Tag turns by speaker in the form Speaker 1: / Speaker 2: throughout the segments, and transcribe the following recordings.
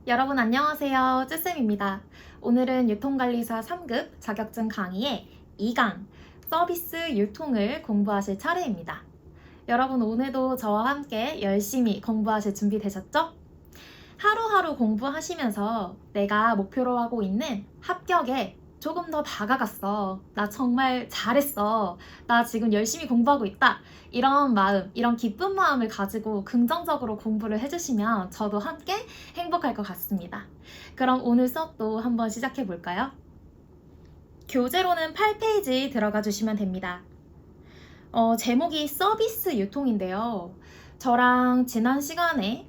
Speaker 1: 여러분 안녕하세요. 쯔쌤입니다. 오늘은 유통관리사 3급 자격증 강의의 2강 서비스 유통을 공부하실 차례입니다. 여러분 오늘도 저와 함께 열심히 공부하실 준비 되셨죠? 하루하루 공부하시면서 내가 목표로 하고 있는 합격에 조금 더 다가갔어. 나 정말 잘했어. 나 지금 열심히 공부하고 있다. 이런 마음, 이런 기쁜 마음을 가지고 긍정적으로 공부를 해주시면 저도 함께 행복할 것 같습니다. 그럼 오늘 수업도 한번 시작해 볼까요? 교재로는 8페이지 들어가 주시면 됩니다. 제목이 서비스 유통인데요. 저랑 지난 시간에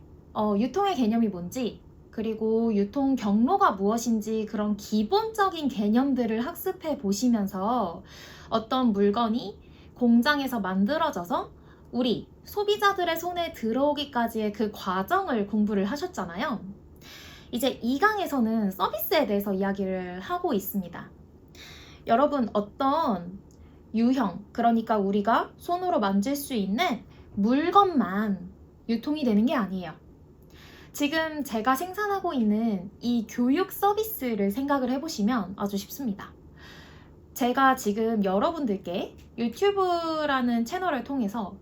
Speaker 1: 유통의 개념이 뭔지 그리고 유통 경로가 무엇인지 그런 기본적인 개념들을 학습해 보시면서 어떤 물건이 공장에서 만들어져서 우리 소비자들의 손에 들어오기까지의 그 과정을 공부를 하셨잖아요. 이제 2강에서는 서비스에 대해서 이야기를 하고 있습니다. 여러분 어떤 유형, 그러니까 우리가 손으로 만질 수 있는 물건만 유통이 되는 게 아니에요. 지금 제가 생산하고 있는 이 교육 서비스를 생각을 해보시면 아주 쉽습니다. 제가 지금 여러분들께 유튜브라는 채널을 통해서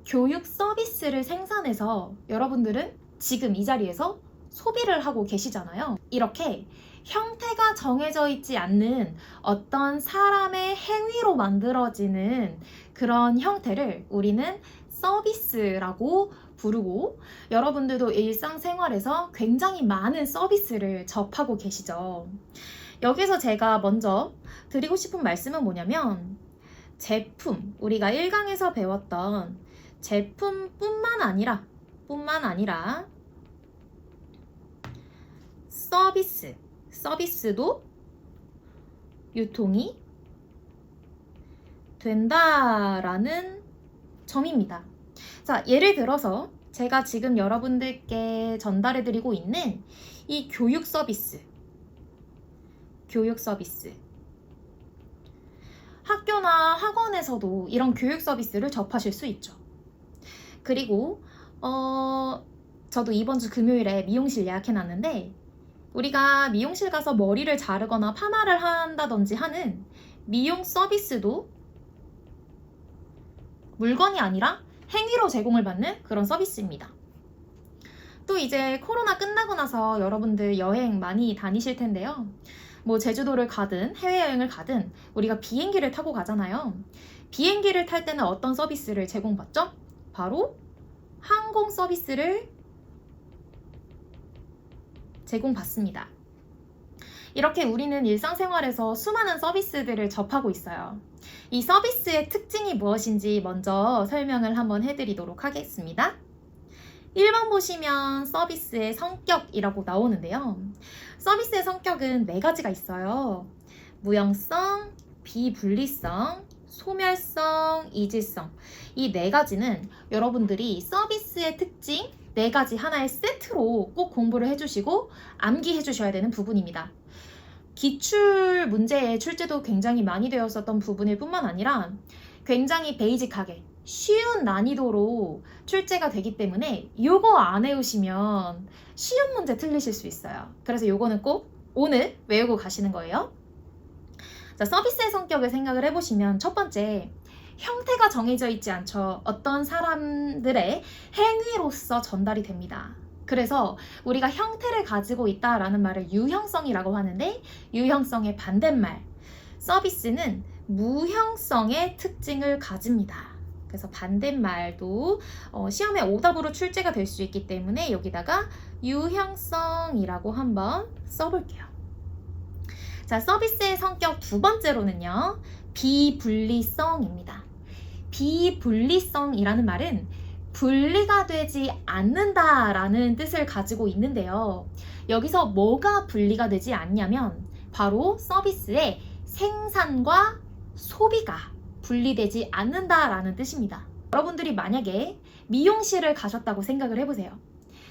Speaker 1: 교육 서비스를 생산해서 여러분들은 지금 이 자리에서 소비를 하고 계시잖아요. 이렇게 형태가 정해져 있지 않는 어떤 사람의 행위로 만들어지는 그런 형태를 우리는 서비스라고 부르고, 여러분들도 일상생활에서 굉장히 많은 서비스를 접하고 계시죠. 여기서 제가 먼저 드리고 싶은 말씀은 뭐냐면, 제품, 우리가 1강에서 배웠던 제품뿐만 아니라 서비스도 유통이 된다라는 점입니다. 자, 예를 들어서 제가 지금 여러분들께 전달해드리고 있는 이 교육 서비스. 학교나 학원에서도 이런 교육 서비스를 접하실 수 있죠. 그리고 저도 이번 주 금요일에 미용실 예약해놨는데, 우리가 미용실 가서 머리를 자르거나 파마를 한다든지 하는 미용 서비스도 물건이 아니라 행위로 제공을 받는 그런 서비스입니다. 또 이제 코로나 끝나고 나서 여러분들 여행 많이 다니실 텐데요. 뭐 제주도를 가든 해외여행을 가든 우리가 비행기를 타고 가잖아요. 비행기를 탈 때는 어떤 서비스를 제공받죠? 바로 항공 서비스를 제공받습니다. 이렇게 우리는 일상생활에서 수많은 서비스들을 접하고 있어요. 이 서비스의 특징이 무엇인지 먼저 설명을 한번 해드리도록 하겠습니다. 1번 보시면 서비스의 성격이라고 나오는데요. 서비스의 성격은 4가지가 있어요. 무형성, 비분리성, 소멸성, 이질성. 이 4가지는 여러분들이 서비스의 특징 4가지 하나의 세트로 꼭 공부를 해주시고 암기해 주셔야 되는 부분입니다. 기출 문제의 출제도 굉장히 많이 되었었던 부분일 뿐만 아니라 굉장히 베이직하게 쉬운 난이도로 출제가 되기 때문에 요거 안 외우시면 쉬운 문제 틀리실 수 있어요. 그래서 요거는 꼭 오늘 외우고 가시는 거예요. 자, 서비스의 성격을 생각을 해보시면 첫 번째, 형태가 정해져 있지 않죠. 어떤 사람들의 행위로서 전달이 됩니다. 그래서 우리가 형태를 가지고 있다라는 말을 유형성이라고 하는데, 유형성의 반대말 서비스는 무형성의 특징을 가집니다. 그래서 반대말도 시험에 오답으로 출제가 될 수 있기 때문에 여기다가 유형성이라고 한번 써볼게요. 자, 서비스의 성격 2번째로는요, 비분리성입니다. 비분리성이라는 말은 분리가 되지 않는다라는 뜻을 가지고 있는데요. 여기서 뭐가 분리가 되지 않냐면 바로 서비스의 생산과 소비가 분리되지 않는다라는 뜻입니다. 여러분들이 만약에 미용실을 가셨다고 생각을 해보세요.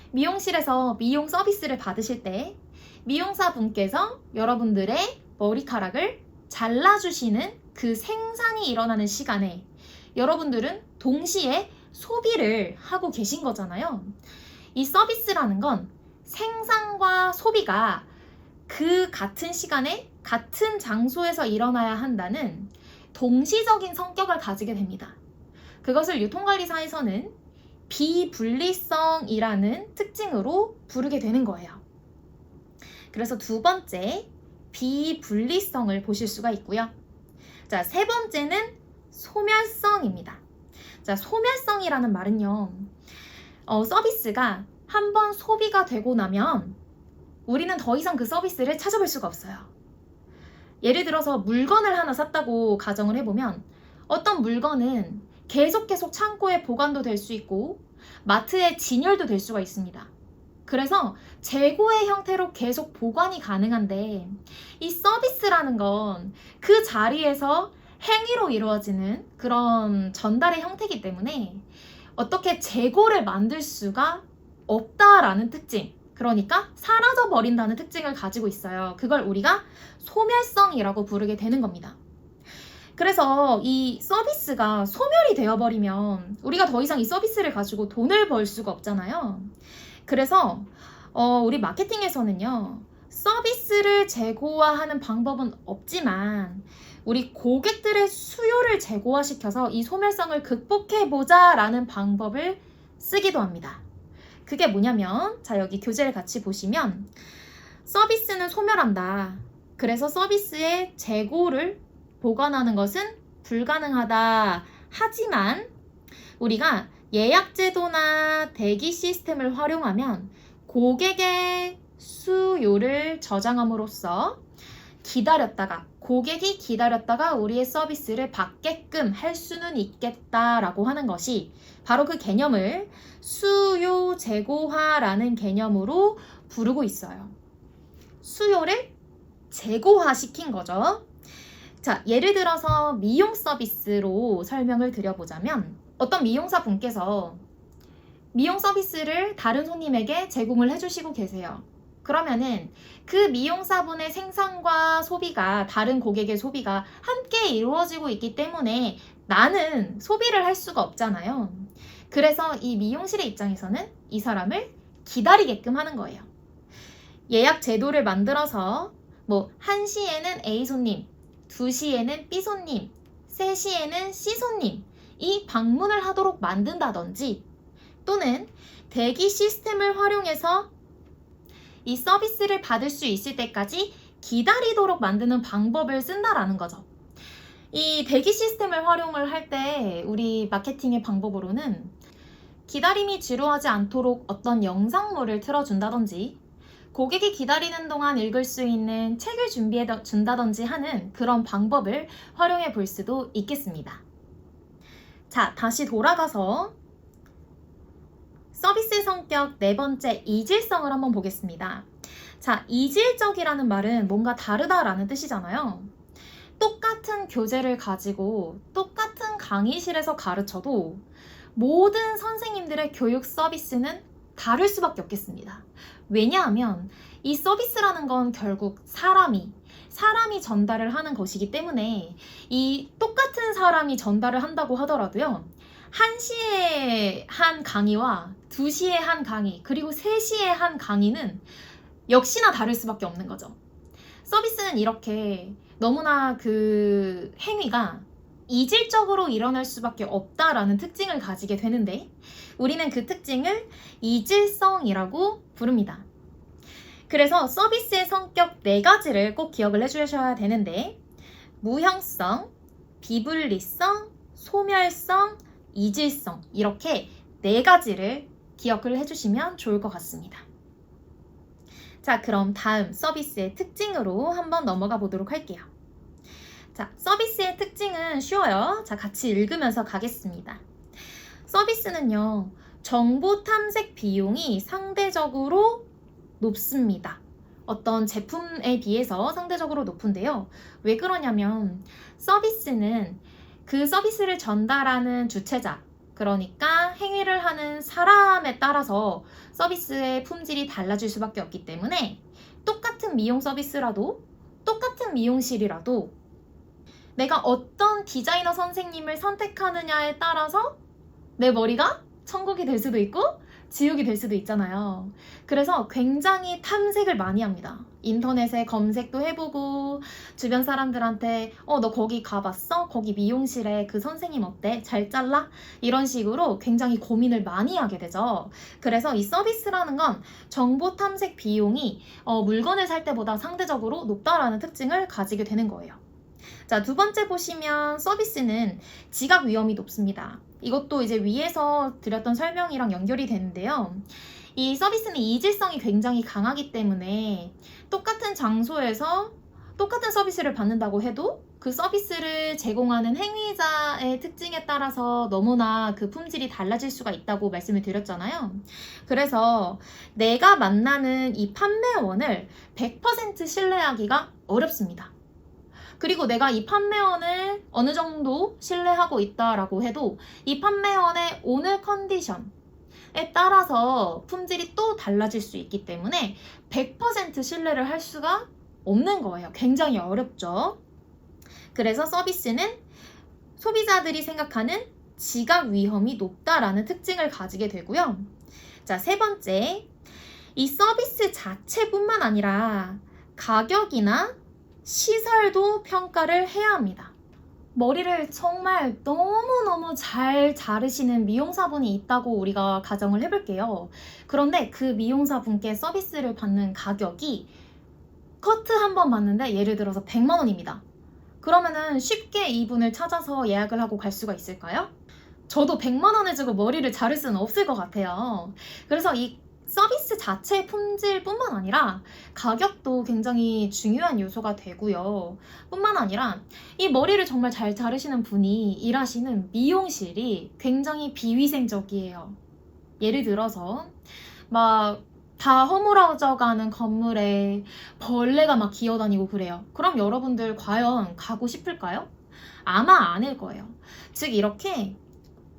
Speaker 1: 미용실에서 미용 서비스를 받으실 때 미용사 분께서 여러분들의 머리카락을 잘라주시는 그 생산이 일어나는 시간에 여러분들은 동시에 소비를 하고 계신 거잖아요. 이 서비스라는 건 생산과 소비가 그 같은 시간에 같은 장소에서 일어나야 한다는 동시적인 성격을 가지게 됩니다. 그것을 유통관리사에서는 비분리성이라는 특징으로 부르게 되는 거예요. 그래서 두 번째, 비분리성을 보실 수가 있고요. 자, 세 번째는 소멸성입니다. 자, 소멸성이라는 말은요, 서비스가 한번 소비가 되고 나면 우리는 더 이상 그 서비스를 찾아볼 수가 없어요. 예를 들어서 물건을 하나 샀다고 가정을 해보면 어떤 물건은 계속 창고에 보관도 될 수 있고 마트에 진열도 될 수가 있습니다. 그래서 재고의 형태로 계속 보관이 가능한데 이 서비스라는 건 그 자리에서 행위로 이루어지는 그런 전달의 형태이기 때문에 어떻게 재고를 만들 수가 없다라는 특징, 그러니까 사라져 버린다는 특징을 가지고 있어요. 그걸 우리가 소멸성이라고 부르게 되는 겁니다. 그래서 이 서비스가 소멸이 되어버리면 우리가 더 이상 이 서비스를 가지고 돈을 벌 수가 없잖아요. 그래서 우리 마케팅에서는요, 서비스를 제고화하는 방법은 없지만 우리 고객들의 수요를 제고화시켜서 이 소멸성을 극복해보자 라는 방법을 쓰기도 합니다. 그게 뭐냐면, 자, 여기 교재를 같이 보시면 서비스는 소멸한다. 그래서 서비스의 재고를 보관하는 것은 불가능하다. 하지만 우리가 예약제도나 대기 시스템을 활용하면 고객의 수요를 저장함으로써 고객이 기다렸다가 우리의 서비스를 받게끔 할 수는 있겠다라고 하는 것이 바로 그 개념을 수요 재고화라는 개념으로 부르고 있어요. 수요를 재고화시킨 거죠. 자, 예를 들어서 미용 서비스로 설명을 드려보자면 어떤 미용사 분께서 미용 서비스를 다른 손님에게 제공을 해주시고 계세요. 그러면은 그 미용사분의 생산과 소비가, 다른 고객의 소비가 함께 이루어지고 있기 때문에 나는 소비를 할 수가 없잖아요. 그래서 이 미용실의 입장에서는 이 사람을 기다리게끔 하는 거예요. 예약 제도를 만들어서 1시에는 A 손님, 2시에는 B 손님, 3시에는 C 손님 이 방문을 하도록 만든다든지, 또는 대기 시스템을 활용해서 이 서비스를 받을 수 있을 때까지 기다리도록 만드는 방법을 쓴다라는 거죠. 이 대기 시스템을 활용을 할 때 우리 마케팅의 방법으로는 기다림이 지루하지 않도록 어떤 영상물을 틀어준다든지, 고객이 기다리는 동안 읽을 수 있는 책을 준비해 준다든지 하는 그런 방법을 활용해 볼 수도 있겠습니다. 자, 다시 돌아가서 서비스의 성격 네 번째, 이질성을 한번 보겠습니다. 자, 이질적이라는 말은 뭔가 다르다라는 뜻이잖아요. 똑같은 교재를 가지고 똑같은 강의실에서 가르쳐도 모든 선생님들의 교육 서비스는 다를 수밖에 없겠습니다. 왜냐하면 이 서비스라는 건 결국 사람이 전달을 하는 것이기 때문에 이 똑같은 사람이 전달을 한다고 하더라도요, 1시에 한 강의와 2시에 한 강의, 그리고 3시에 한 강의는 역시나 다를 수밖에 없는 거죠. 서비스는 이렇게 너무나 그 행위가 이질적으로 일어날 수밖에 없다라는 특징을 가지게 되는데, 우리는 그 특징을 이질성이라고 부릅니다. 그래서 서비스의 성격 4가지를 꼭 기억을 해주셔야 되는데, 무형성, 비분리성, 소멸성, 이질성, 이렇게 4가지를 기억을 해주시면 좋을 것 같습니다. 자, 그럼 다음 서비스의 특징으로 한번 넘어가 보도록 할게요. 자, 서비스의 특징은 쉬워요. 자, 같이 읽으면서 가겠습니다. 서비스는요, 정보 탐색 비용이 상대적으로 높습니다. 어떤 제품에 비해서 상대적으로 높은데요. 왜 그러냐면 서비스는 그 서비스를 전달하는 주체자, 그러니까 행위를 하는 사람에 따라서 서비스의 품질이 달라질 수밖에 없기 때문에 똑같은 미용 서비스라도, 똑같은 미용실이라도 내가 어떤 디자이너 선생님을 선택하느냐에 따라서 내 머리가 천국이 될 수도 있고 지옥이 될 수도 있잖아요. 그래서 굉장히 탐색을 많이 합니다. 인터넷에 검색도 해보고 주변 사람들한테 너 거기 가봤어? 거기 미용실에 그 선생님 어때? 잘 잘라? 이런 식으로 굉장히 고민을 많이 하게 되죠. 그래서 이 서비스라는 건 정보 탐색 비용이 물건을 살 때보다 상대적으로 높다라는 특징을 가지게 되는 거예요. 자, 두 번째 보시면 서비스는 지각 위험이 높습니다. 이것도 이제 위에서 드렸던 설명이랑 연결이 되는데요. 이 서비스는 이질성이 굉장히 강하기 때문에 똑같은 장소에서 똑같은 서비스를 받는다고 해도 그 서비스를 제공하는 행위자의 특징에 따라서 너무나 그 품질이 달라질 수가 있다고 말씀을 드렸잖아요. 그래서 내가 만나는 이 판매원을 100% 신뢰하기가 어렵습니다. 그리고 내가 이 판매원을 어느 정도 신뢰하고 있다라고 해도 이 판매원의 오늘 컨디션에 따라서 품질이 또 달라질 수 있기 때문에 100% 신뢰를 할 수가 없는 거예요. 굉장히 어렵죠. 그래서 서비스는 소비자들이 생각하는 지각 위험이 높다라는 특징을 가지게 되고요. 자, 세 번째, 이 서비스 자체뿐만 아니라 가격이나 시설도 평가를 해야 합니다. 머리를 정말 너무너무 잘 자르시는 미용사분이 있다고 우리가 가정을 해볼게요. 그런데 그 미용사분께 서비스를 받는 가격이 커트 한 번 받는데 예를 들어서 100만 원입니다. 그러면은 쉽게 이분을 찾아서 예약을 하고 갈 수가 있을까요? 저도 100만 원을 주고 머리를 자를 수는 없을 것 같아요. 그래서 이 서비스 자체의 품질뿐만 아니라 가격도 굉장히 중요한 요소가 되고요. 뿐만 아니라 이 머리를 정말 잘 자르시는 분이 일하시는 미용실이 굉장히 비위생적이에요. 예를 들어서 막 다 허물어져가는 건물에 벌레가 막 기어다니고 그래요. 그럼 여러분들 과연 가고 싶을까요? 아마 아닐 거예요. 즉 이렇게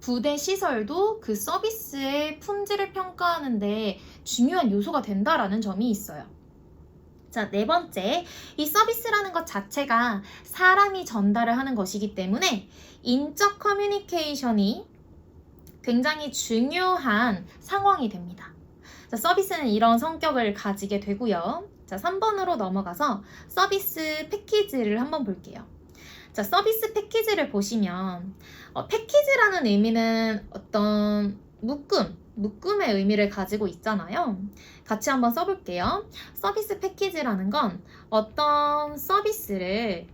Speaker 1: 부대 시설도 그 서비스의 품질을 평가하는데 중요한 요소가 된다라는 점이 있어요. 자, 네 번째, 이 서비스라는 것 자체가 사람이 전달을 하는 것이기 때문에 인적 커뮤니케이션이 굉장히 중요한 상황이 됩니다. 자, 서비스는 이런 성격을 가지게 되고요. 자, 3번으로 넘어가서 서비스 패키지를 한번 볼게요. 자, 서비스 패키지를 보시면 패키지라는 의미는 어떤 묶음의 의미를 가지고 있잖아요. 같이 한번 써볼게요. 서비스 패키지라는 건 어떤 서비스를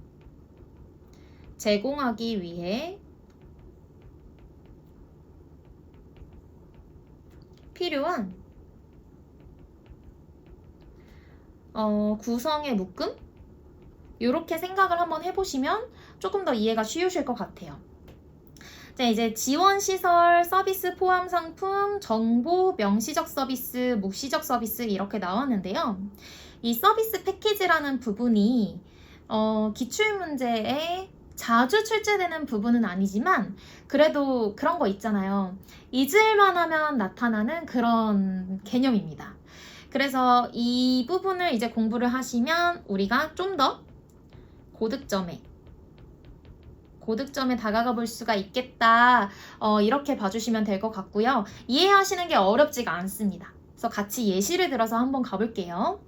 Speaker 1: 제공하기 위해 필요한 구성의 묶음? 이렇게 생각을 한번 해보시면 조금 더 이해가 쉬우실 것 같아요. 자, 이제 지원시설, 서비스 포함 상품, 정보, 명시적 서비스, 묵시적 서비스 이렇게 나왔는데요. 이 서비스 패키지라는 부분이 기출문제에 자주 출제되는 부분은 아니지만 그래도 그런 거 있잖아요. 잊을만 하면 나타나는 그런 개념입니다. 그래서 이 부분을 이제 공부를 하시면 우리가 좀 더 고득점에 다가가 볼 수가 있겠다. 이렇게 봐주시면 될 것 같고요. 이해하시는 게 어렵지가 않습니다. 그래서 같이 예시를 들어서 한번 가볼게요.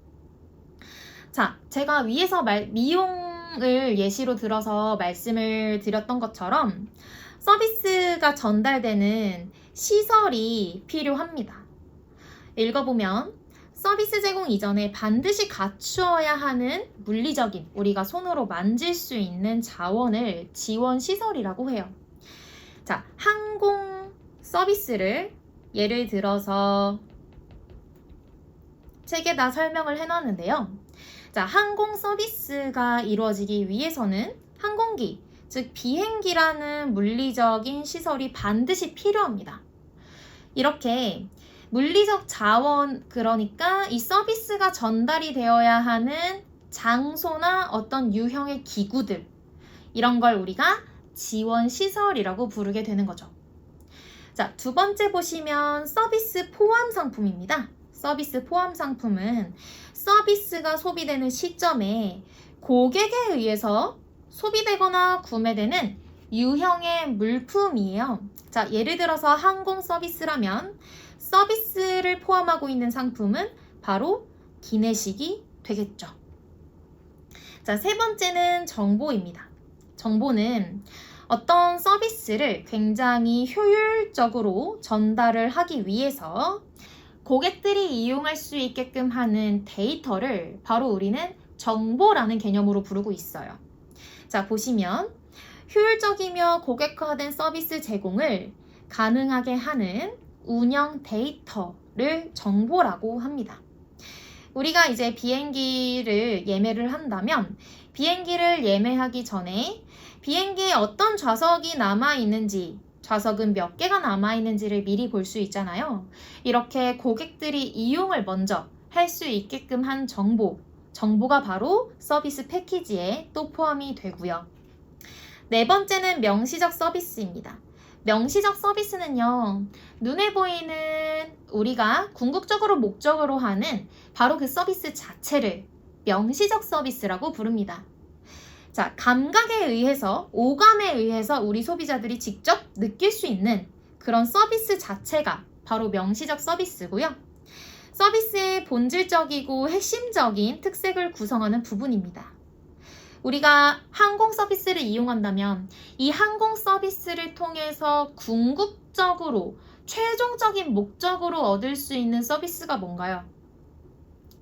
Speaker 1: 자, 제가 위에서 미용을 예시로 들어서 말씀을 드렸던 것처럼 서비스가 전달되는 시설이 필요합니다. 읽어보면 서비스 제공 이전에 반드시 갖추어야 하는 물리적인 우리가 손으로 만질 수 있는 자원을 지원시설이라고 해요. 자, 항공 서비스를 예를 들어서 책에다 설명을 해놨는데요. 자, 항공 서비스가 이루어지기 위해서는 항공기, 즉 비행기라는 물리적인 시설이 반드시 필요합니다. 이렇게 물리적 자원, 그러니까 이 서비스가 전달이 되어야 하는 장소나 어떤 유형의 기구들, 이런 걸 우리가 지원시설이라고 부르게 되는 거죠. 자, 두 번째 보시면 서비스 포함 상품입니다. 서비스 포함 상품은 서비스가 소비되는 시점에 고객에 의해서 소비되거나 구매되는 유형의 물품이에요. 자, 예를 들어서 항공 서비스라면 서비스를 포함하고 있는 상품은 바로 기내식이 되겠죠. 자, 세 번째는 정보입니다. 정보는 어떤 서비스를 굉장히 효율적으로 전달을 하기 위해서 고객들이 이용할 수 있게끔 하는 데이터를 바로 우리는 정보라는 개념으로 부르고 있어요. 자, 보시면 효율적이며 고객화된 서비스 제공을 가능하게 하는 운영 데이터를 정보라고 합니다. 우리가 이제 비행기를 예매를 한다면 비행기를 예매하기 전에 비행기에 어떤 좌석이 남아있는지, 좌석은 몇 개가 남아있는지를 미리 볼 수 있잖아요. 이렇게 고객들이 이용을 먼저 할 수 있게끔 한 정보가 바로 서비스 패키지에 또 포함이 되고요. 네 번째는 명시적 서비스입니다. 명시적 서비스는요, 눈에 보이는 우리가 궁극적으로 목적으로 하는 바로 그 서비스 자체를 명시적 서비스라고 부릅니다. 자, 감각에 의해서, 오감에 의해서 우리 소비자들이 직접 느낄 수 있는 그런 서비스 자체가 바로 명시적 서비스고요. 서비스의 본질적이고 핵심적인 특색을 구성하는 부분입니다. 우리가 항공 서비스를 이용한다면 이 항공 서비스를 통해서 궁극적으로 최종적인 목적으로 얻을 수 있는 서비스가 뭔가요?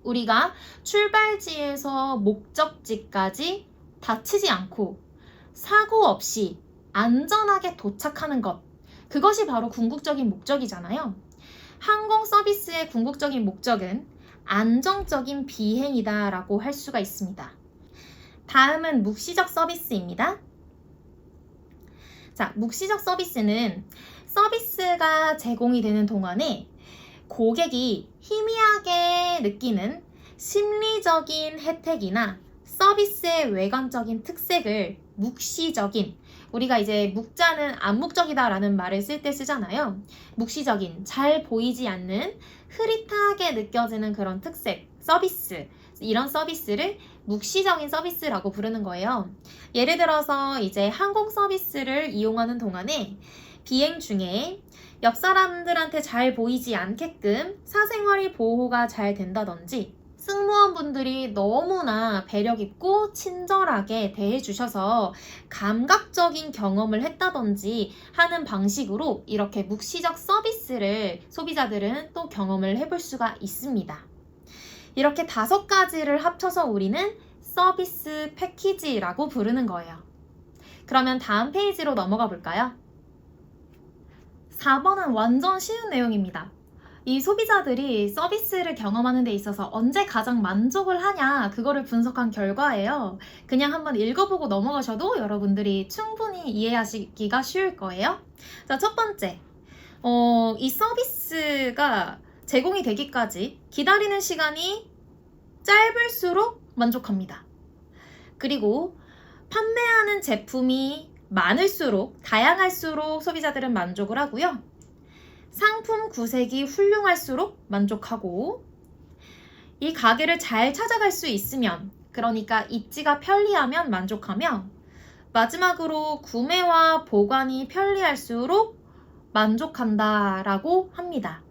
Speaker 1: 우리가 출발지에서 목적지까지 다치지 않고 사고 없이 안전하게 도착하는 것, 그것이 바로 궁극적인 목적이잖아요. 항공 서비스의 궁극적인 목적은 안정적인 비행이다라고 할 수가 있습니다. 다음은 묵시적 서비스입니다. 자, 묵시적 서비스는 서비스가 제공이 되는 동안에 고객이 희미하게 느끼는 심리적인 혜택이나 서비스의 외관적인 특색을 묵시적인, 우리가 이제 묵자는 암묵적이다 라는 말을 쓸 때 쓰잖아요. 묵시적인, 잘 보이지 않는 흐릿하게 느껴지는 그런 특색, 서비스, 이런 서비스를 묵시적인 서비스라고 부르는 거예요. 예를 들어서 이제 항공 서비스를 이용하는 동안에 비행 중에 옆 사람들한테 잘 보이지 않게끔 사생활이 보호가 잘 된다든지, 승무원분들이 너무나 배려 깊고 친절하게 대해주셔서 감각적인 경험을 했다든지 하는 방식으로 이렇게 묵시적 서비스를 소비자들은 또 경험을 해볼 수가 있습니다. 이렇게 5가지를 합쳐서 우리는 서비스 패키지라고 부르는 거예요. 그러면 다음 페이지로 넘어가 볼까요? 4번은 완전 쉬운 내용입니다. 이 소비자들이 서비스를 경험하는 데 있어서 언제 가장 만족을 하냐, 그거를 분석한 결과예요. 그냥 한번 읽어보고 넘어가셔도 여러분들이 충분히 이해하시기가 쉬울 거예요. 자, 첫 번째, 이 서비스가 제공이 되기까지 기다리는 시간이 짧을수록 만족합니다. 그리고 판매하는 제품이 많을수록, 다양할수록 소비자들은 만족을 하고요. 상품 구색이 훌륭할수록 만족하고, 이 가게를 잘 찾아갈 수 있으면, 그러니까 입지가 편리하면 만족하며, 마지막으로 구매와 보관이 편리할수록 만족한다라고 합니다.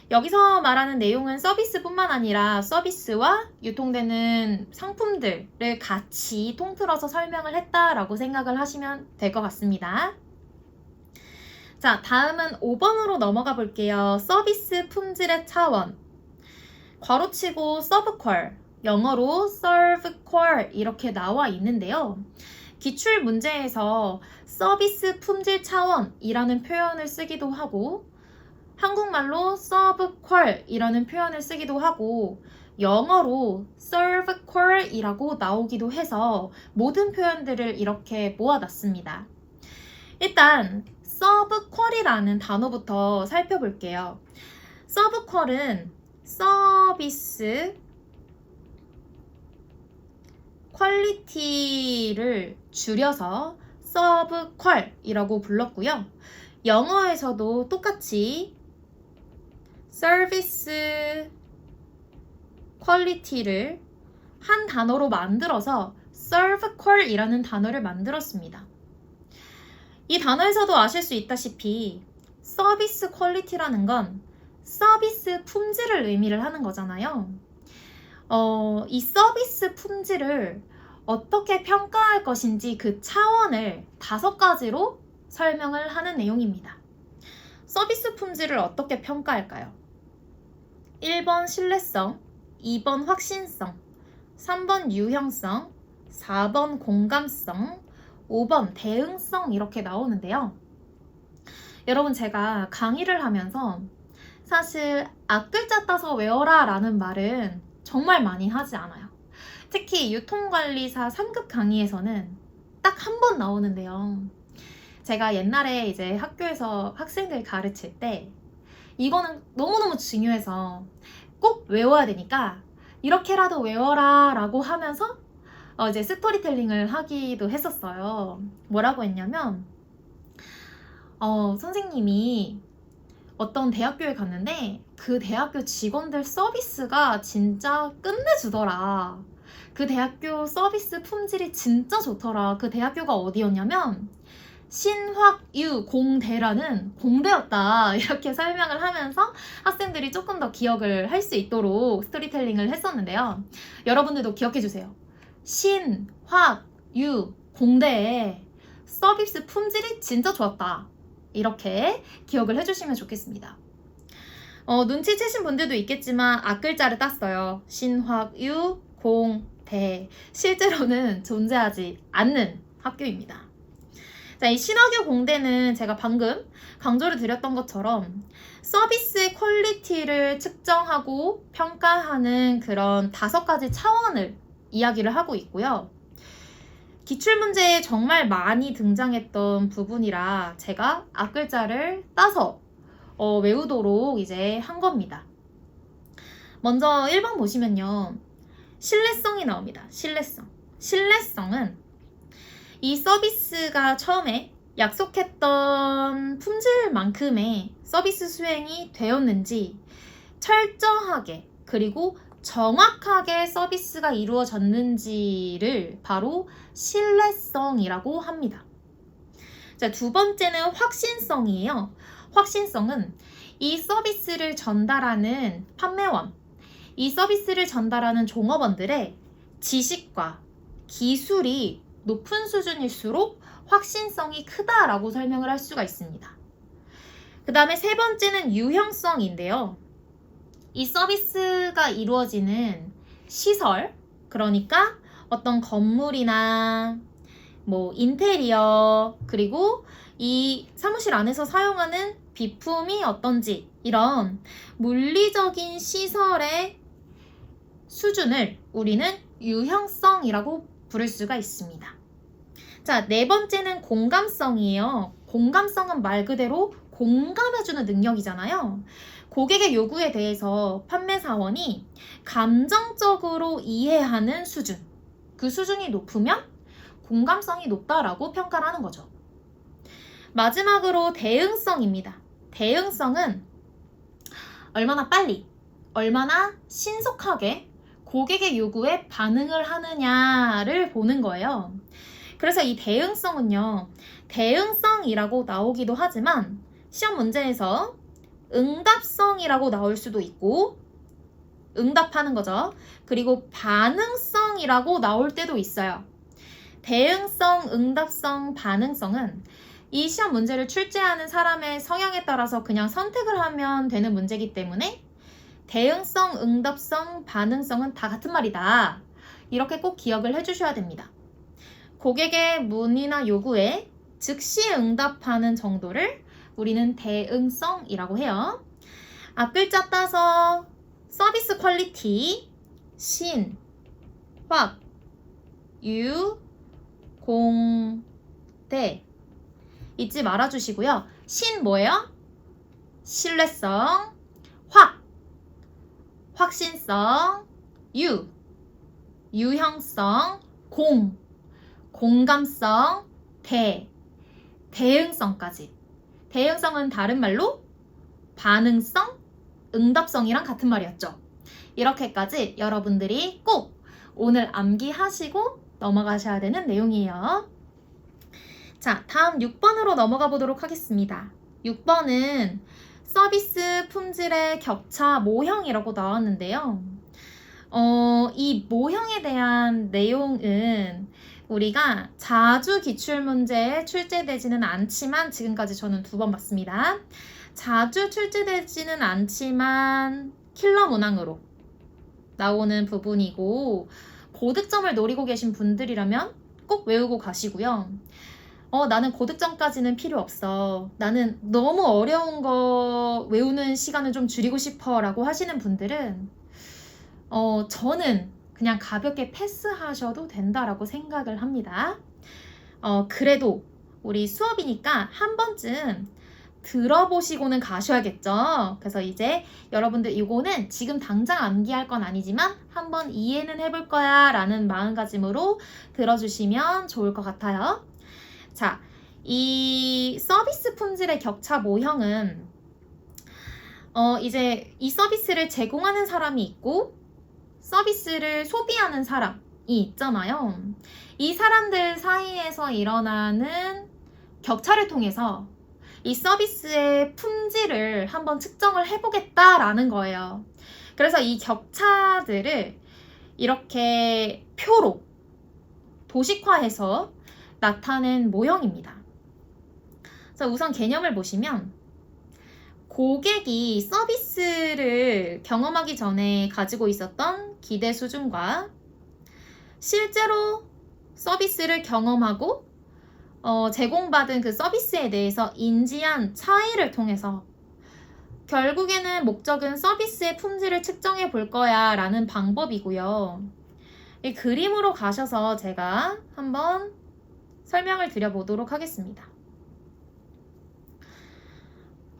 Speaker 1: 여기서 말하는 내용은 서비스뿐만 아니라 서비스와 유통되는 상품들을 같이 통틀어서 설명을 했다라고 생각을 하시면 될 것 같습니다. 자, 다음은 5번으로 넘어가 볼게요. 서비스 품질의 차원. 괄호치고 서브퀄, 영어로 serve퀄 이렇게 나와 있는데요. 기출 문제에서 서비스 품질 차원이라는 표현을 쓰기도 하고, 한국말로 서브퀄이라는 표현을 쓰기도 하고, 영어로 serve퀄이라고 나오기도 해서 모든 표현들을 이렇게 모아놨습니다. 일단 서브퀄이라는 단어부터 살펴볼게요. 서브퀄은 서비스 퀄리티를 줄여서 서브퀄이라고 불렀고요. 영어에서도 똑같이 서비스 퀄리티를 한 단어로 만들어서 serve퀄이라는 단어를 만들었습니다. 이 단어에서도 아실 수 있다시피 서비스 퀄리티라는 건 서비스 품질을 의미를 하는 거잖아요. 이 서비스 품질을 어떻게 평가할 것인지 그 차원을 5가지로 설명을 하는 내용입니다. 서비스 품질을 어떻게 평가할까요? 1번 신뢰성, 2번 확신성, 3번 유형성, 4번 공감성, 5번 대응성 이렇게 나오는데요. 여러분 제가 강의를 하면서 사실 앞글자 따서 외워라 라는 말은 정말 많이 하지 않아요. 특히 유통관리사 3급 강의에서는 딱 한 번 나오는데요. 제가 옛날에 이제 학교에서 학생들 가르칠 때 이거는 너무너무 중요해서 꼭 외워야 되니까 이렇게라도 외워라 라고 하면서 이제 스토리텔링을 하기도 했었어요. 뭐라고 했냐면 선생님이 어떤 대학교에 갔는데 그 대학교 직원들 서비스가 진짜 끝내주더라. 그 대학교 서비스 품질이 진짜 좋더라. 그 대학교가 어디였냐면 신확유공대라는 공대였다. 이렇게 설명을 하면서 학생들이 조금 더 기억을 할 수 있도록 스토리텔링을 했었는데요. 여러분들도 기억해 주세요. 신확유공대의 서비스 품질이 진짜 좋았다. 이렇게 기억을 해주시면 좋겠습니다. 눈치채신 분들도 있겠지만 앞글자를 땄어요. 신확유공대. 실제로는 존재하지 않는 학교입니다. 자, 이 신확유공대는 제가 방금 강조를 드렸던 것처럼 서비스의 퀄리티를 측정하고 평가하는 그런 5가지 차원을 이야기를 하고 있고요. 기출문제에 정말 많이 등장했던 부분이라 제가 앞글자를 따서 외우도록 이제 한 겁니다. 먼저 1번 보시면요. 신뢰성이 나옵니다. 신뢰성. 신뢰성은 이 서비스가 처음에 약속했던 품질만큼의 서비스 수행이 되었는지 철저하게 그리고 정확하게 서비스가 이루어졌는지를 바로 신뢰성이라고 합니다. 자, 2번째는 확신성이에요. 확신성은 이 서비스를 전달하는 판매원, 이 서비스를 전달하는 종업원들의 지식과 기술이 높은 수준일수록 확신성이 크다라고 설명을 할 수가 있습니다. 그 다음에 3번째는 유형성인데요. 이 서비스가 이루어지는 시설, 그러니까 어떤 건물이나 뭐 인테리어, 그리고 이 사무실 안에서 사용하는 비품이 어떤지 이런 물리적인 시설의 수준을 우리는 유형성이라고 부를 수가 있습니다. 자, 4번째는 공감성이에요. 공감성은 말 그대로 공감해주는 능력이잖아요. 고객의 요구에 대해서 판매사원이 감정적으로 이해하는 수준, 그 수준이 높으면 공감성이 높다라고 평가를 하는 거죠. 마지막으로 대응성입니다. 대응성은 얼마나 빨리, 얼마나 신속하게 고객의 요구에 반응을 하느냐를 보는 거예요. 그래서 이 대응성은요, 대응성이라고 나오기도 하지만 시험 문제에서 응답성이라고 나올 수도 있고, 응답하는 거죠. 그리고 반응성이라고 나올 때도 있어요. 대응성, 응답성, 반응성은 이 시험 문제를 출제하는 사람의 성향에 따라서 그냥 선택을 하면 되는 문제이기 때문에 대응성, 응답성, 반응성은 다 같은 말이다. 이렇게 꼭 기억을 해주셔야 됩니다. 고객의 문의나 요구에 즉시 응답하는 정도를 우리는 대응성이라고 해요. 앞글자 따서 서비스 퀄리티, 신, 확, 유, 공, 대 잊지 말아주시고요. 신 뭐예요? 신뢰성, 확, 확신성, 유, 유형성, 공, 공감성, 대, 대응성까지. 대응성은 다른 말로 반응성, 응답성이랑 같은 말이었죠. 이렇게까지 여러분들이 꼭 오늘 암기하시고 넘어가셔야 되는 내용이에요. 자, 다음 6번으로 넘어가 보도록 하겠습니다. 6번은 서비스 품질의 격차 모형이라고 나왔는데요. 이 모형에 대한 내용은 우리가 자주 기출문제에 출제되지는 않지만 지금까지 저는 2번 봤습니다. 자주 출제되지는 않지만 킬러 문항으로 나오는 부분이고 고득점을 노리고 계신 분들이라면 꼭 외우고 가시고요. 나는 고득점까지는 필요 없어. 나는 너무 어려운 거 외우는 시간을 좀 줄이고 싶어 라고 하시는 분들은 저는 그냥 가볍게 패스하셔도 된다라고 생각을 합니다. 그래도 우리 수업이니까 한 번쯤 들어보시고는 가셔야겠죠. 그래서 이제 여러분들 이거는 지금 당장 암기할 건 아니지만 한번 이해는 해볼 거야 라는 마음가짐으로 들어주시면 좋을 것 같아요. 자, 이 서비스 품질의 격차 모형은 이제 이 서비스를 제공하는 사람이 있고 서비스를 소비하는 사람이 있잖아요. 이 사람들 사이에서 일어나는 격차를 통해서 이 서비스의 품질을 한번 측정을 해보겠다라는 거예요. 그래서 이 격차들을 이렇게 표로 도식화해서 나타낸 모형입니다. 자, 우선 개념을 보시면 고객이 서비스를 경험하기 전에 가지고 있었던 기대 수준과 실제로 서비스를 경험하고 제공받은 그 서비스에 대해서 인지한 차이를 통해서 결국에는 목적은 서비스의 품질을 측정해 볼 거야 라는 방법이고요. 이 그림으로 가셔서 제가 한번 설명을 드려보도록 하겠습니다.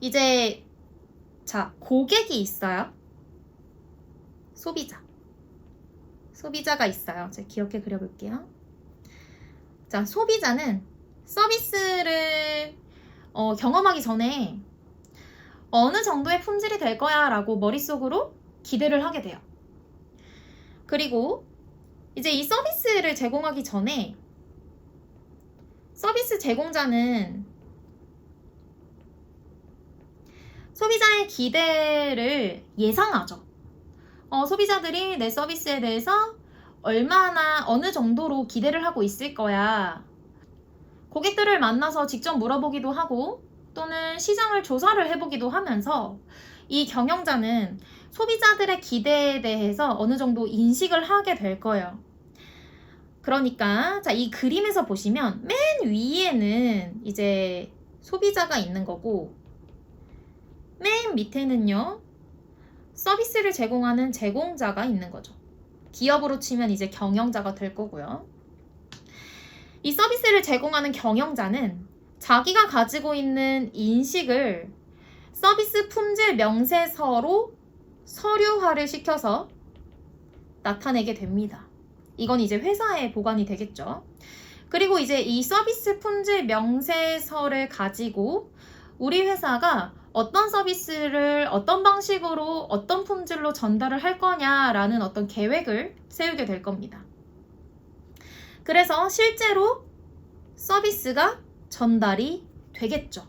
Speaker 1: 이제 자, 고객이 있어요. 소비자가 있어요. 제가 귀엽게 그려볼게요. 자, 소비자는 서비스를 경험하기 전에 어느 정도의 품질이 될 거야 라고 머릿속으로 기대를 하게 돼요. 그리고 이제 이 서비스를 제공하기 전에 서비스 제공자는 소비자의 기대를 예상하죠. 소비자들이 내 서비스에 대해서 어느 정도로 기대를 하고 있을 거야. 고객들을 만나서 직접 물어보기도 하고 또는 시장을 조사를 해보기도 하면서 이 경영자는 소비자들의 기대에 대해서 어느 정도 인식을 하게 될 거예요. 그러니까 자, 이 그림에서 보시면 맨 위에는 이제 소비자가 있는 거고 맨 밑에는요 서비스를 제공하는 제공자가 있는 거죠. 기업으로 치면 이제 경영자가 될 거고요. 이 서비스를 제공하는 경영자는 자기가 가지고 있는 인식을 서비스 품질 명세서로 서류화를 시켜서 나타내게 됩니다. 이건 이제 회사에 보관이 되겠죠. 그리고 이제 이 서비스 품질 명세서를 가지고 우리 회사가 어떤 서비스를 어떤 방식으로 어떤 품질로 전달을 할 거냐라는 어떤 계획을 세우게 될 겁니다. 그래서 실제로 서비스가 전달이 되겠죠.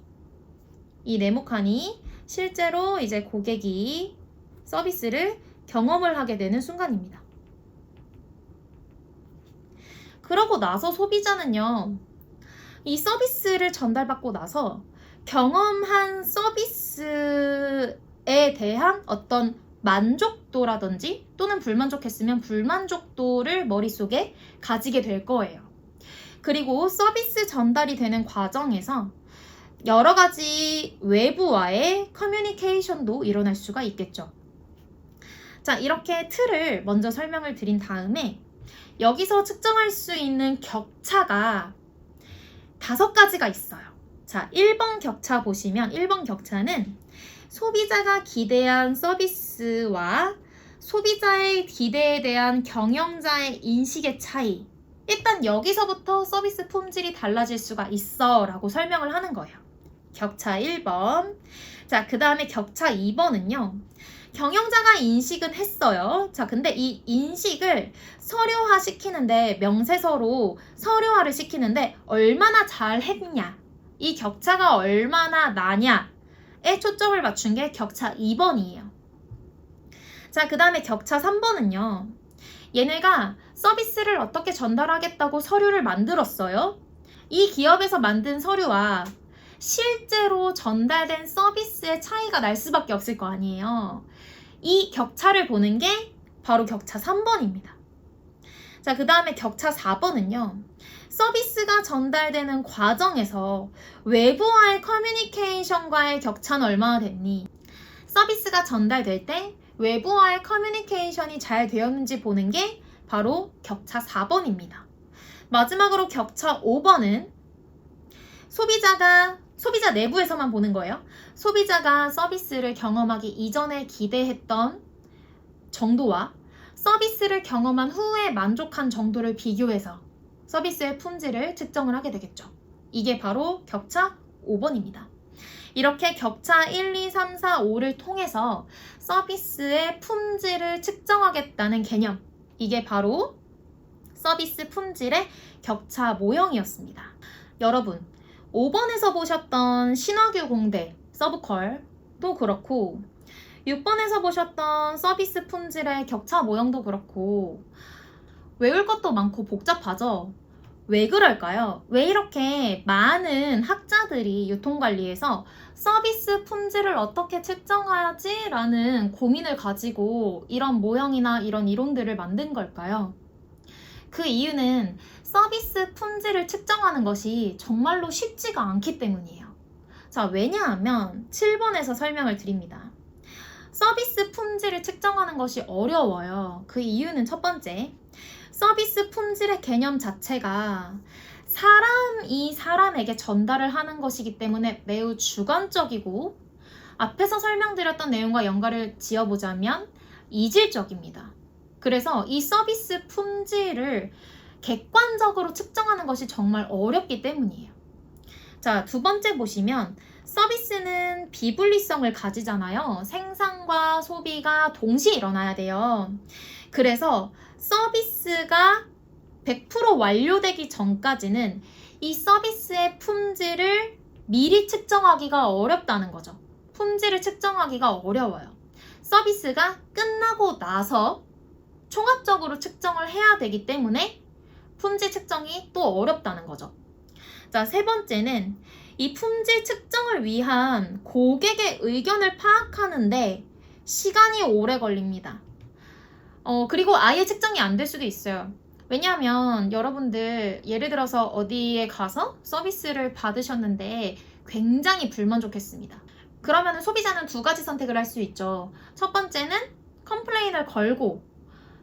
Speaker 1: 이 네모칸이 실제로 이제 고객이 서비스를 경험을 하게 되는 순간입니다. 그러고 나서 소비자는요, 이 서비스를 전달받고 나서 경험한 서비스에 대한 어떤 만족도라든지 또는 불만족했으면 불만족도를 머릿속에 가지게 될 거예요. 그리고 서비스 전달이 되는 과정에서 여러 가지 외부와의 커뮤니케이션도 일어날 수가 있겠죠. 자, 이렇게 틀을 먼저 설명을 드린 다음에 여기서 측정할 수 있는 격차가 5가지가 있어요. 자, 1번 격차 보시면 1번 격차는 소비자가 기대한 서비스와 소비자의 기대에 대한 경영자의 인식의 차이. 일단 여기서부터 서비스 품질이 달라질 수가 있어 라고 설명을 하는 거예요. 격차 1번. 자, 그 다음에 격차 2번은요. 경영자가 인식은 했어요. 자, 근데 이 인식을 서류화 시키는데, 명세서로 서류화를 시키는데 얼마나 잘 했냐, 이 격차가 얼마나 나냐에 초점을 맞춘 게 격차 2번이에요. 자, 그 다음에 격차 3번은요. 얘네가 서비스를 어떻게 전달하겠다고 서류를 만들었어요. 이 기업에서 만든 서류와 실제로 전달된 서비스의 차이가 날 수밖에 없을 거 아니에요. 이 격차를 보는 게 바로 격차 3번입니다. 자, 그 다음에 격차 4번은요. 서비스가 전달되는 과정에서 외부와의 커뮤니케이션과의 격차는 얼마나 됐니? 서비스가 전달될 때 외부와의 커뮤니케이션이 잘 되었는지 보는 게 바로 격차 4번입니다. 마지막으로 격차 5번은 소비자 내부에서만 보는 거예요. 소비자가 서비스를 경험하기 이전에 기대했던 정도와 서비스를 경험한 후에 만족한 정도를 비교해서 서비스의 품질을 측정을 하게 되겠죠. 이게 바로 격차 5번입니다. 이렇게 격차 1, 2, 3, 4, 5를 통해서 서비스의 품질을 측정하겠다는 개념. 이게 바로 서비스 품질의 격차 모형이었습니다. 여러분, 5번에서 보셨던 신화규 공대 서브컬도 그렇고 6번에서 보셨던 서비스 품질의 격차 모형도 그렇고 외울 것도 많고 복잡하죠? 왜 그럴까요? 왜 이렇게 많은 학자들이 유통관리에서 서비스 품질을 어떻게 측정하지? 라는 고민을 가지고 이런 모형이나 이런 이론들을 만든 걸까요? 그 이유는 서비스 품질을 측정하는 것이 정말로 쉽지가 않기 때문이에요. 자, 왜냐하면 7번에서 설명을 드립니다. 서비스 품질을 측정하는 것이 어려워요. 그 이유는 첫 번째, 서비스 품질의 개념 자체가 사람이 사람에게 전달을 하는 것이기 때문에 매우 주관적이고 앞에서 설명드렸던 내용과 연관을 지어보자면 이질적입니다. 그래서 이 서비스 품질을 객관적으로 측정하는 것이 정말 어렵기 때문이에요. 자, 두 번째 보시면 서비스는 비분리성을 가지잖아요. 생산과 소비가 동시에 일어나야 돼요. 그래서 서비스가 100% 완료되기 전까지는 이 서비스의 품질을 미리 측정하기가 어렵다는 거죠. 품질을 측정하기가 어려워요. 서비스가 끝나고 나서 종합적으로 측정을 해야 되기 때문에 품질 측정이 또 어렵다는 거죠. 자, 세 번째는 이 품질 측정을 위한 고객의 의견을 파악하는데 시간이 오래 걸립니다. 그리고 아예 측정이 안 될 수도 있어요. 왜냐하면 여러분들 예를 들어서 어디에 가서 서비스를 받으셨는데 굉장히 불만족했습니다. 그러면 소비자는 두 가지 선택을 할 수 있죠. 첫 번째는 컴플레인을 걸고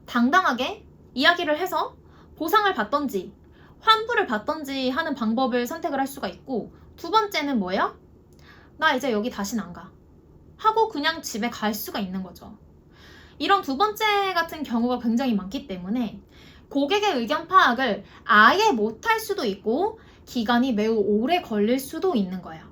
Speaker 1: 당당하게 이야기를 해서 보상을 받던지 환불을 받던지 하는 방법을 선택을 할 수가 있고, 두 번째는 뭐예요? 나 이제 여기 다시는 안 가 하고 그냥 집에 갈 수가 있는 거죠. 이런 두 번째 같은 경우가 굉장히 많기 때문에 고객의 의견 파악을 아예 못할 수도 있고 기간이 매우 오래 걸릴 수도 있는 거예요.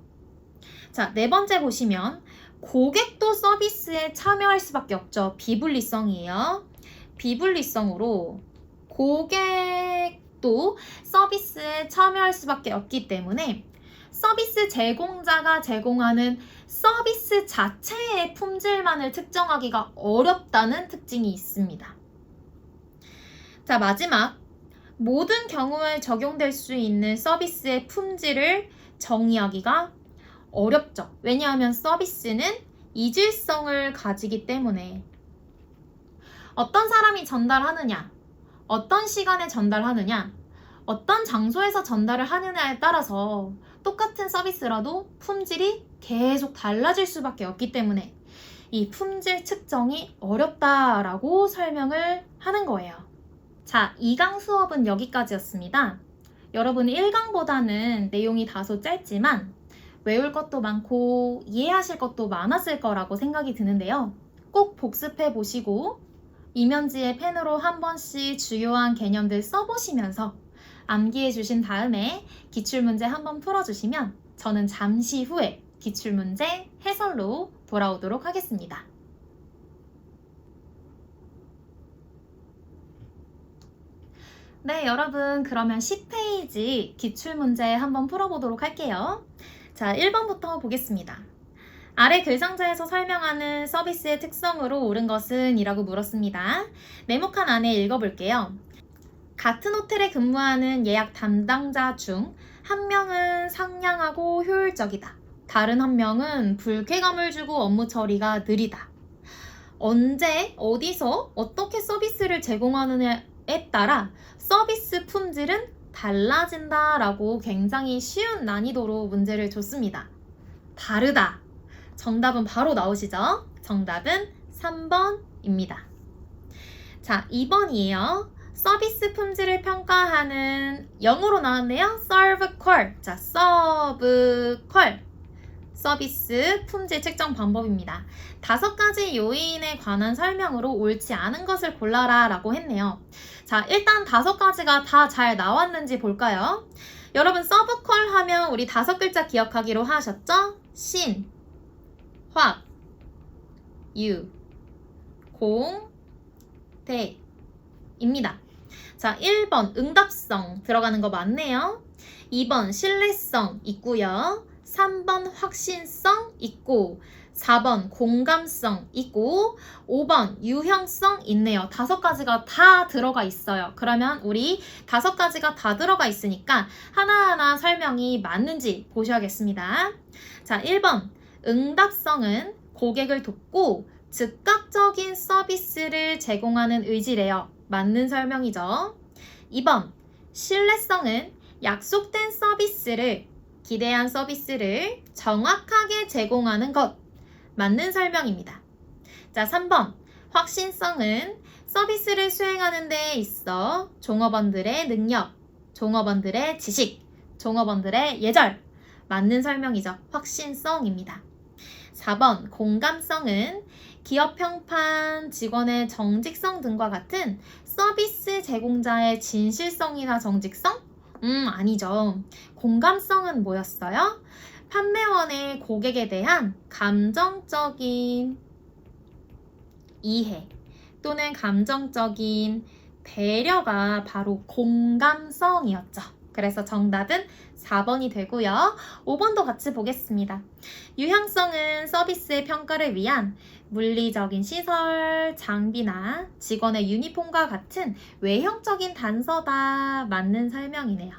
Speaker 1: 자, 네 번째 보시면 고객도 서비스에 참여할 수밖에 없죠. 비분리성이에요. 비분리성으로 고객도 서비스에 참여할 수밖에 없기 때문에 서비스 제공자가 제공하는 서비스 자체의 품질만을 측정하기가 어렵다는 특징이 있습니다. 자, 마지막, 모든 경우에 적용될 수 있는 서비스의 품질을 정의하기가 어렵죠. 왜냐하면 서비스는 이질성을 가지기 때문에 어떤 사람이 전달하느냐, 어떤 시간에 전달하느냐, 어떤 장소에서 전달을 하느냐에 따라서 똑같은 서비스라도 품질이 계속 달라질 수밖에 없기 때문에 이 품질 측정이 어렵다라고 설명을 하는 거예요. 자, 2강 수업은 여기까지였습니다. 여러분 1강보다는 내용이 다소 짧지만 외울 것도 많고 이해하실 것도 많았을 거라고 생각이 드는데요. 꼭 복습해 보시고 이면지에 펜으로 한 번씩 주요한 개념들 써보시면서 암기해 주신 다음에 기출문제 한번 풀어주시면 저는 잠시 후에 기출문제 해설로 돌아오도록 하겠습니다. 네, 여러분 그러면 10페이지 기출문제 한번 풀어보도록 할게요. 자, 1번부터 보겠습니다. 아래 글상자에서 설명하는 서비스의 특성으로 옳은 것은? 이라고 물었습니다. 네모칸 안에 읽어볼게요. 같은 호텔에 근무하는 예약 담당자 중 한 명은 상냥하고 효율적이다. 다른 한 명은 불쾌감을 주고 업무 처리가 느리다. 언제, 어디서, 어떻게 서비스를 제공하느냐에 따라 서비스 품질은 달라진다 라고 굉장히 쉬운 난이도로 문제를 줬습니다. 다르다. 정답은 바로 나오시죠? 정답은 3번입니다. 자, 2번이에요. 서비스 품질을 평가하는 영어로 나왔네요. serve call. 자, serve call. 서비스 품질 측정 방법입니다. 5가지 요인에 관한 설명으로 옳지 않은 것을 골라라 라고 했네요. 자, 일단 5가지가 다 잘 나왔는지 볼까요? 여러분 서브콜 하면 우리 5글자 기억하기로 하셨죠? 신, 확, 유, 공, 대 입니다. 자, 1번 응답성 들어가는 거 맞네요. 2번 신뢰성 있고요. 3번 확신성 있고 4번 공감성 있고 5번 유형성 있네요. 5가지가 다 들어가 있어요. 그러면 우리 5가지가 다 들어가 있으니까 하나하나 설명이 맞는지 보셔야겠습니다. 자, 1번 응답성은 고객을 돕고 즉각적인 서비스를 제공하는 의지래요. 맞는 설명이죠. 2번 신뢰성은 약속된 서비스를 기대한 서비스를 정확하게 제공하는 것. 맞는 설명입니다. 자, 3번 확신성은 서비스를 수행하는 데 있어 종업원들의 능력, 종업원들의 지식, 종업원들의 예절. 맞는 설명이죠. 확신성입니다. 4번 공감성은 기업 평판, 직원의 정직성 등과 같은 서비스 제공자의 진실성이나 정직성? 아니죠. 공감성은 뭐였어요? 판매원의 고객에 대한 감정적인 이해 또는 감정적인 배려가 바로 공감성이었죠. 그래서 정답은 4번이 되고요. 5번도 같이 보겠습니다. 유형성은 서비스의 평가를 위한 물리적인 시설, 장비나 직원의 유니폼과 같은 외형적인 단서다. 맞는 설명이네요.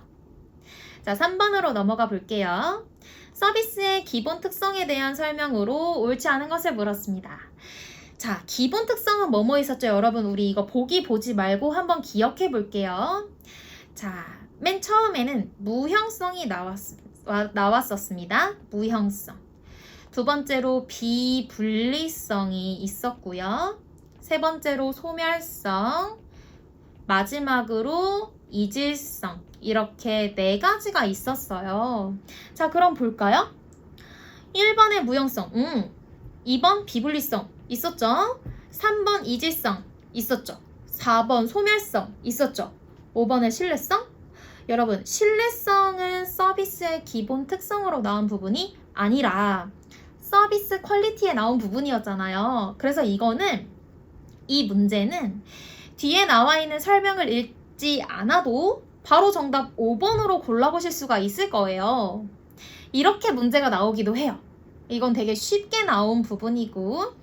Speaker 1: 자, 3번으로 넘어가 볼게요. 서비스의 기본 특성에 대한 설명으로 옳지 않은 것을 물었습니다. 자, 기본 특성은 뭐뭐 있었죠? 여러분, 우리 이거 보지 말고 한번 기억해 볼게요. 자, 맨 처음에는 무형성이 나왔었습니다. 무형성. 두 번째로 비분리성이 있었고요. 세 번째로 소멸성, 마지막으로 이질성. 이렇게 4가지가 있었어요. 자, 그럼 볼까요? 1번의 무형성, 2번 비분리성 있었죠? 3번 이질성 있었죠? 4번 소멸성 있었죠? 5번의 신뢰성? 여러분, 신뢰성은 서비스의 기본 특성으로 나온 부분이 아니라 서비스 퀄리티에 나온 부분이었잖아요. 그래서 이 문제는 뒤에 나와 있는 설명을 읽지 않아도 바로 정답 5번으로 골라보실 수가 있을 거예요. 이렇게 문제가 나오기도 해요. 이건 되게 쉽게 나온 부분이고,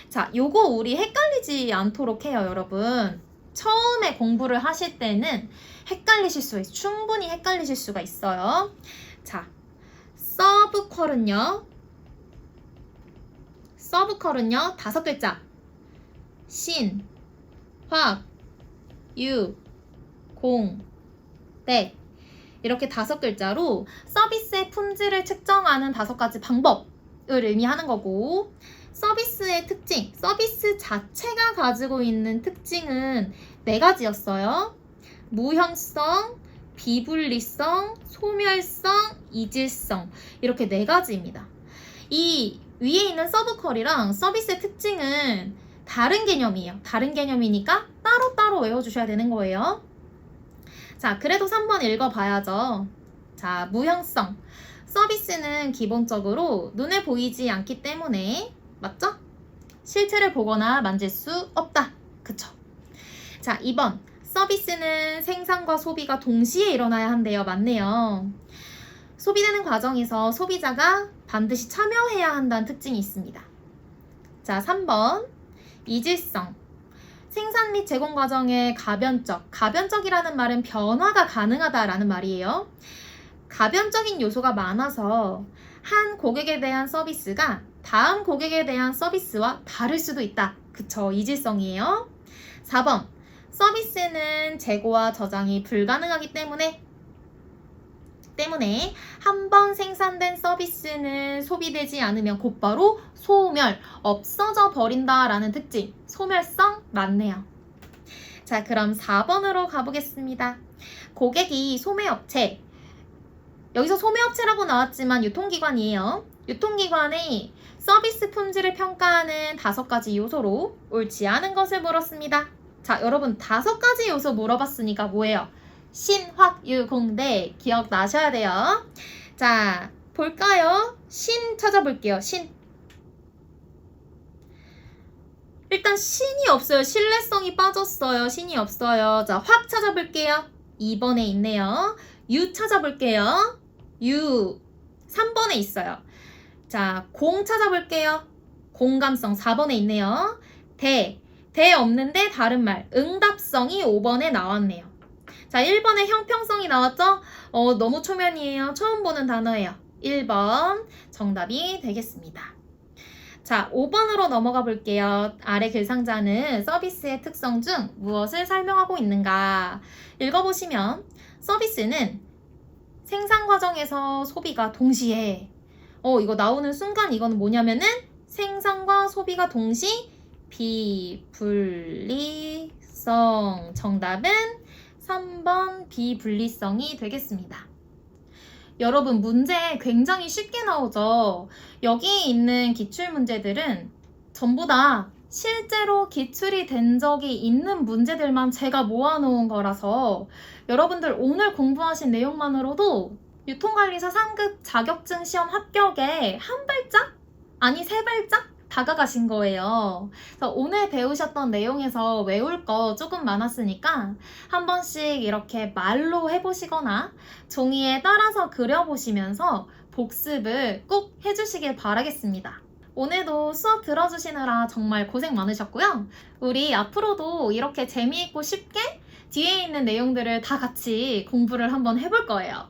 Speaker 1: 자, 요거 우리 헷갈리지 않도록 해요, 여러분. 처음에 공부를 하실 때는 충분히 헷갈리실 수가 있어요. 자, 서브컬은요 5글자. 신, 확, 유, 공, 대. 이렇게 5글자로 서비스의 품질을 측정하는 5가지 방법을 의미하는 거고, 서비스의 특징, 서비스 자체가 가지고 있는 특징은 4가지였어요. 무형성, 비분리성, 소멸성, 이질성. 이렇게 4가지입니다. 이 위에 있는 서브컬이랑 서비스의 특징은 다른 개념이에요. 다른 개념이니까 따로따로 외워주셔야 되는 거예요. 자, 그래도 3번 읽어봐야죠. 자, 무형성. 서비스는 기본적으로 눈에 보이지 않기 때문에, 맞죠? 실체를 보거나 만질 수 없다. 그쵸? 자, 2번. 서비스는 생산과 소비가 동시에 일어나야 한대요. 맞네요. 소비되는 과정에서 소비자가 반드시 참여해야 한다는 특징이 있습니다. 자, 3번. 이질성. 생산 및 제공 과정의 가변적이라는 말은 변화가 가능하다라는 말이에요. 가변적인 요소가 많아서 한 고객에 대한 서비스가 다음 고객에 대한 서비스와 다를 수도 있다. 그쵸, 이질성이에요. 4번. 서비스는 재고와 저장이 불가능하기 때문에 한 번 생산된 서비스는 소비되지 않으면 곧바로 소멸, 없어져 버린다라는 특징, 소멸성 맞네요. 자, 그럼 4번으로 가보겠습니다. 고객이 소매업체, 여기서 소매업체라고 나왔지만 유통기관이에요. 유통기관의 서비스 품질을 평가하는 5가지 요소로 옳지 않은 것을 물었습니다. 자, 여러분 5가지 요소 물어봤으니까 뭐예요? 신, 확, 유, 공, 대 기억나셔야 돼요. 자, 볼까요? 신 찾아볼게요. 신. 일단 신이 없어요. 신뢰성이 빠졌어요. 신이 없어요. 자, 확 찾아볼게요. 2번에 있네요. 유 찾아볼게요. 유 3번에 있어요. 자, 공 찾아볼게요. 공감성 4번에 있네요. 대 없는데 다른 말. 응답성이 5번에 나왔네요. 자, 1번에 형평성이 나왔죠? 너무 초면이에요. 처음 보는 단어예요. 1번 정답이 되겠습니다. 자, 5번으로 넘어가 볼게요. 아래 글상자는 서비스의 특성 중 무엇을 설명하고 있는가? 읽어보시면 서비스는 생산 과정에서 소비가 동시에 이거 나오는 순간 이거는 뭐냐면은 생산과 소비가 동시 비분리성. 정답은 3번 비분리성이 되겠습니다. 여러분 문제 굉장히 쉽게 나오죠. 여기 있는 기출문제들은 전부 다 실제로 기출이 된 적이 있는 문제들만 제가 모아놓은 거라서 여러분들 오늘 공부하신 내용만으로도 유통관리사 3급 자격증 시험 합격에 한 발짝? 아니 3발짝? 다가가신 거예요. 그래서 오늘 배우셨던 내용에서 외울 거 조금 많았으니까 한 번씩 이렇게 말로 해보시거나 종이에 따라서 그려보시면서 복습을 꼭 해주시길 바라겠습니다. 오늘도 수업 들어주시느라 정말 고생 많으셨고요. 우리 앞으로도 이렇게 재미있고 쉽게 뒤에 있는 내용들을 다 같이 공부를 한번 해볼 거예요.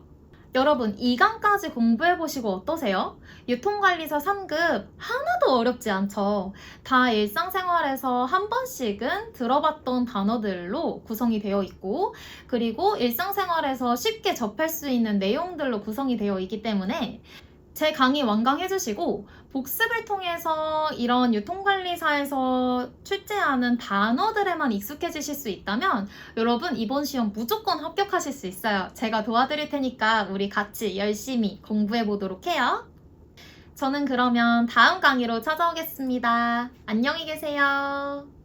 Speaker 1: 여러분 2강까지 공부해보시고 어떠세요? 유통관리사 3급 하나도 어렵지 않죠? 다 일상생활에서 한 번씩은 들어봤던 단어들로 구성이 되어 있고 그리고 일상생활에서 쉽게 접할 수 있는 내용들로 구성이 되어 있기 때문에 제 강의 완강해주시고 복습을 통해서 이런 유통관리사에서 출제하는 단어들에만 익숙해지실 수 있다면 여러분 이번 시험 무조건 합격하실 수 있어요. 제가 도와드릴 테니까 우리 같이 열심히 공부해 보도록 해요. 저는 그러면 다음 강의로 찾아오겠습니다. 안녕히 계세요.